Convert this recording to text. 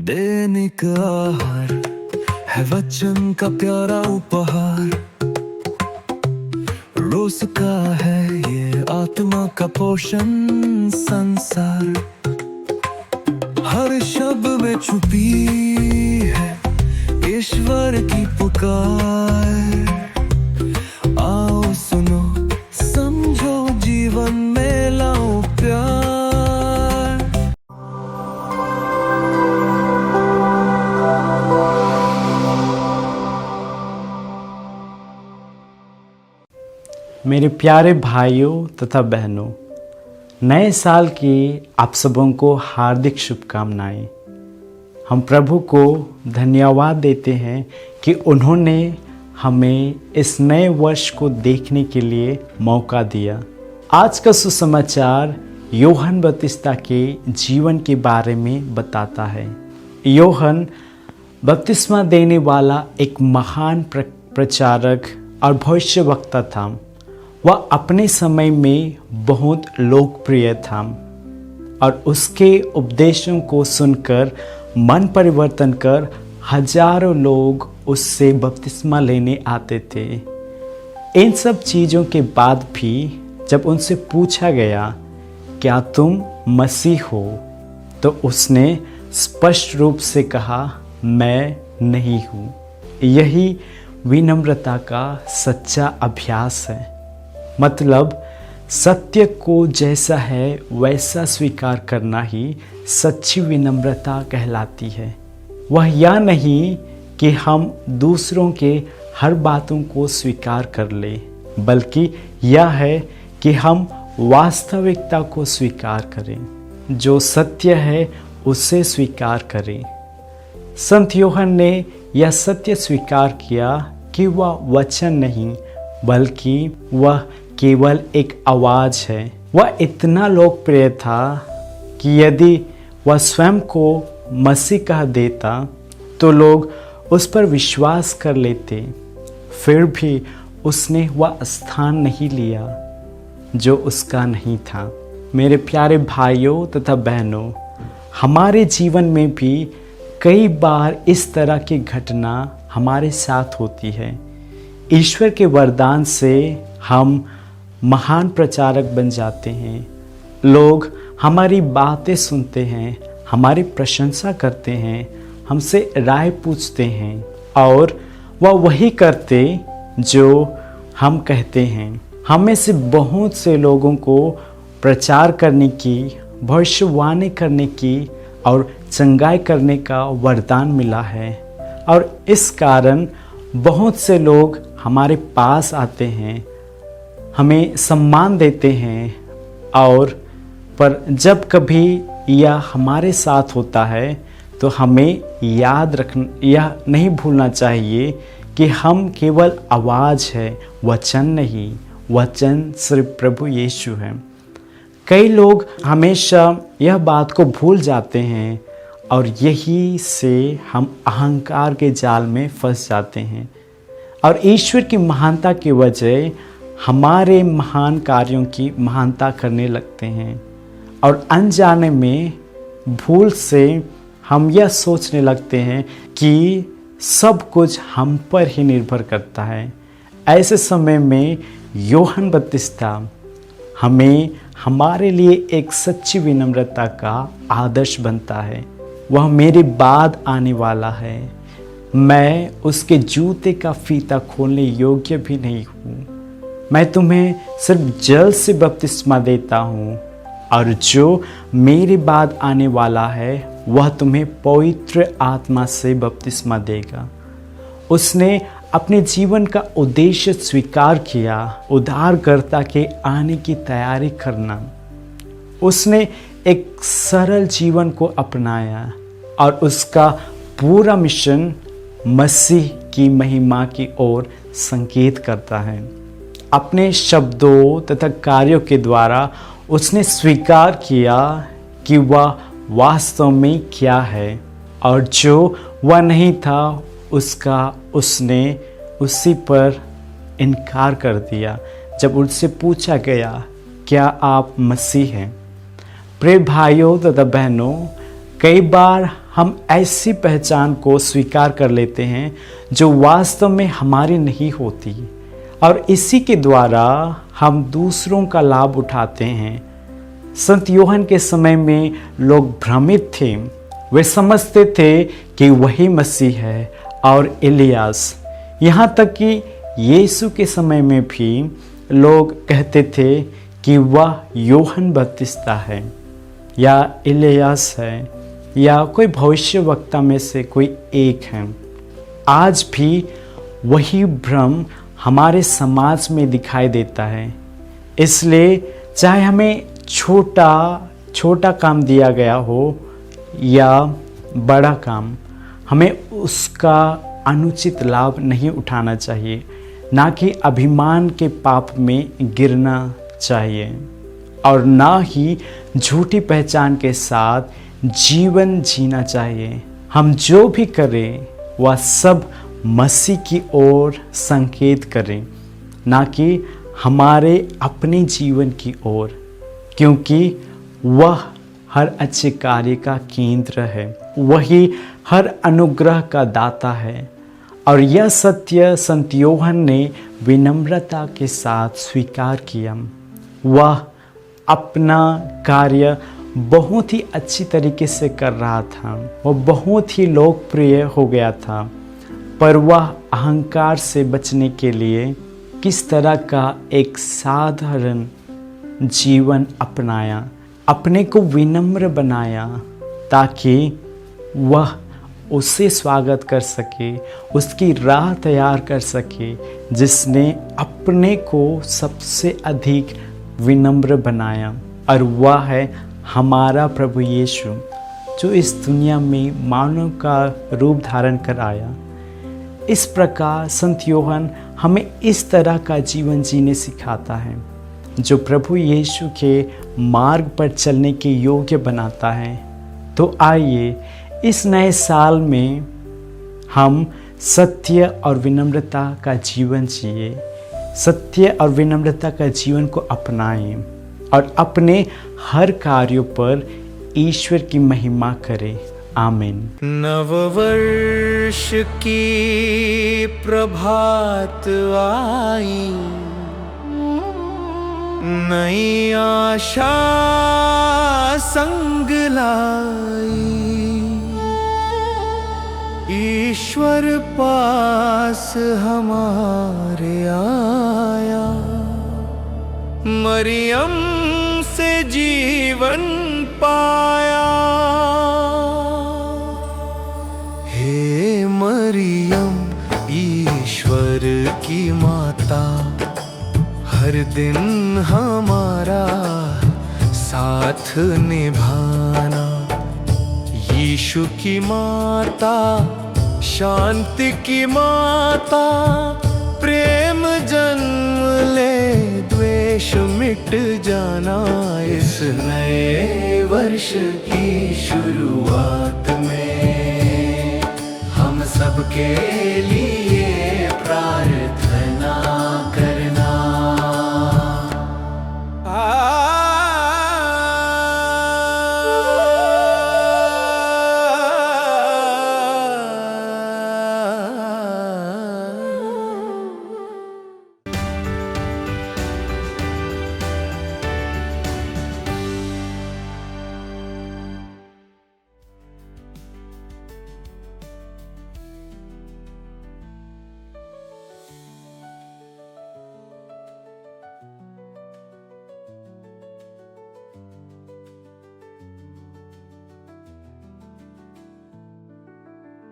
दैनिक आहार है वचन का प्यारा उपहार। रोज का है ये आत्मा का पोषण संसार। हर शब्द में छुपी है ईश्वर की पुकार। आओ सुनो समझो जीवन में लाओ प्यार। मेरे प्यारे भाइयों तथा बहनों, नए साल की आप सबों को हार्दिक शुभकामनाएं। हम प्रभु को धन्यवाद देते हैं कि उन्होंने हमें इस नए वर्ष को देखने के लिए मौका दिया। आज का सुसमाचार यूहन्ना बपतिस्ता के जीवन के बारे में बताता है। यूहन्ना बपतिस्मा देने वाला एक महान प्रचारक और भविष्यवक्ता था। वह अपने समय में बहुत लोकप्रिय था और उसके उपदेशों को सुनकर मन परिवर्तन कर हजारों लोग उससे बपतिस्मा लेने आते थे। इन सब चीज़ों के बाद भी जब उनसे पूछा गया क्या तुम मसीह हो, तो उसने स्पष्ट रूप से कहा मैं नहीं हूँ। यही विनम्रता का सच्चा अभ्यास है। मतलब सत्य को जैसा है वैसा स्वीकार करना ही सच्ची विनम्रता कहलाती है। वह यह नहीं कि हम दूसरों के हर बातों को स्वीकार कर ले, बल्कि यह है कि हम वास्तविकता को स्वीकार करें। जो सत्य है उसे स्वीकार करें। संत यूहन्ना ने यह सत्य स्वीकार किया कि वह वचन नहीं बल्कि वह केवल एक आवाज़ है। वह इतना लोकप्रिय था कि यदि वह स्वयं को मसीह कह देता तो लोग उस पर विश्वास कर लेते। फिर भी उसने वह स्थान नहीं लिया जो उसका नहीं था। मेरे प्यारे भाइयों तथा बहनों, हमारे जीवन में भी कई बार इस तरह की घटना हमारे साथ होती है। ईश्वर के वरदान से हम महान प्रचारक बन जाते हैं। लोग हमारी बातें सुनते हैं, हमारी प्रशंसा करते हैं, हमसे राय पूछते हैं और वह वही करते जो हम कहते हैं। हमें से बहुत से लोगों को प्रचार करने की, भविष्यवाणी करने की और चंगाई करने का वरदान मिला है और इस कारण बहुत से लोग हमारे पास आते हैं, हमें सम्मान देते हैं। और पर जब कभी यह हमारे साथ होता है तो हमें यह नहीं भूलना चाहिए कि हम केवल आवाज़ है, वचन नहीं। वचन सिर्फ प्रभु यीशु है। कई लोग हमेशा यह बात को भूल जाते हैं और यही से हम अहंकार के जाल में फंस जाते हैं और ईश्वर की महानता की वजह हमारे महान कार्यों की महानता करने लगते हैं और अनजाने में भूल से हम यह सोचने लगते हैं कि सब कुछ हम पर ही निर्भर करता है। ऐसे समय में यूहन्ना बपतिस्ता हमें हमारे लिए एक सच्ची विनम्रता का आदर्श बनता है। वह मेरे बाद आने वाला है, मैं उसके जूते का फीता खोलने योग्य भी नहीं हूँ। मैं तुम्हें सिर्फ जल से बपतिस्मा देता हूँ और जो मेरे बाद आने वाला है वह तुम्हें पवित्र आत्मा से बपतिस्मा देगा। उसने अपने जीवन का उद्देश्य स्वीकार किया, उद्धारकर्ता के आने की तैयारी करना। उसने एक सरल जीवन को अपनाया और उसका पूरा मिशन मसीह की महिमा की ओर संकेत करता है। अपने शब्दों तथा कार्यों के द्वारा उसने स्वीकार किया कि वह वास्तव में क्या है और जो वह नहीं था उसने उसी पर इनकार कर दिया जब उनसे पूछा गया क्या आप मसीह हैं। प्रिय भाइयों तथा बहनों, कई बार हम ऐसी पहचान को स्वीकार कर लेते हैं जो वास्तव में हमारी नहीं होती, और इसी के द्वारा हम दूसरों का लाभ उठाते हैं। संत यूहन्ना के समय में लोग भ्रमित थे। वे समझते थे कि वही मसीह है और इलियास। यहाँ तक कि यीशु के समय में भी लोग कहते थे कि वह यूहन्ना बपतिस्ता है या इलियास है या कोई भविष्यवक्ता में से कोई एक है। आज भी वही भ्रम हमारे समाज में दिखाई देता है। इसलिए चाहे हमें छोटा काम दिया गया हो या बड़ा काम, हमें उसका अनुचित लाभ नहीं उठाना चाहिए, ना कि अभिमान के पाप में गिरना चाहिए, और ना ही झूठी पहचान के साथ जीवन जीना चाहिए। हम जो भी करें वह सब मसीह की ओर संकेत करें, ना कि हमारे अपने जीवन की ओर, क्योंकि वह हर अच्छे कार्य का केंद्र है, वही हर अनुग्रह का दाता है। और यह सत्य संत यूहन्ना ने विनम्रता के साथ स्वीकार किया। वह अपना कार्य बहुत ही अच्छी तरीके से कर रहा था, वह बहुत ही लोकप्रिय हो गया था, पर वह अहंकार से बचने के लिए किस तरह का एक साधारण जीवन अपनाया, अपने को विनम्र बनाया, ताकि वह उससे स्वागत कर सके, उसकी राह तैयार कर सके, जिसने अपने को सबसे अधिक विनम्र बनाया, और वह है हमारा प्रभु यीशु, जो इस दुनिया में मानव का रूप धारण कर आया। इस प्रकार संत यूहन्ना हमें इस तरह का जीवन जीने सिखाता है, जो प्रभु यीशु के मार्ग पर चलने के योग्य बनाता है। तो आइए इस नए साल में हम सत्य और विनम्रता का जीवन जिए, सत्य और विनम्रता का जीवन को अपनाएं और अपने हर कार्यों पर ईश्वर की महिमा करें। आमीन। नववर्ष की प्रभात आई, नई आशा संग लाई, ईश्वर पास हमारे आया, मरियम से जीवन पाया। हे मरियम ईश्वर की माता, हर दिन हमारा साथ निभाना। यीशु की माता, शांति की माता, प्रेम जन्म ले द्वेष मिट जाना। इस नए वर्ष की शुरुआत में हम सबके लिए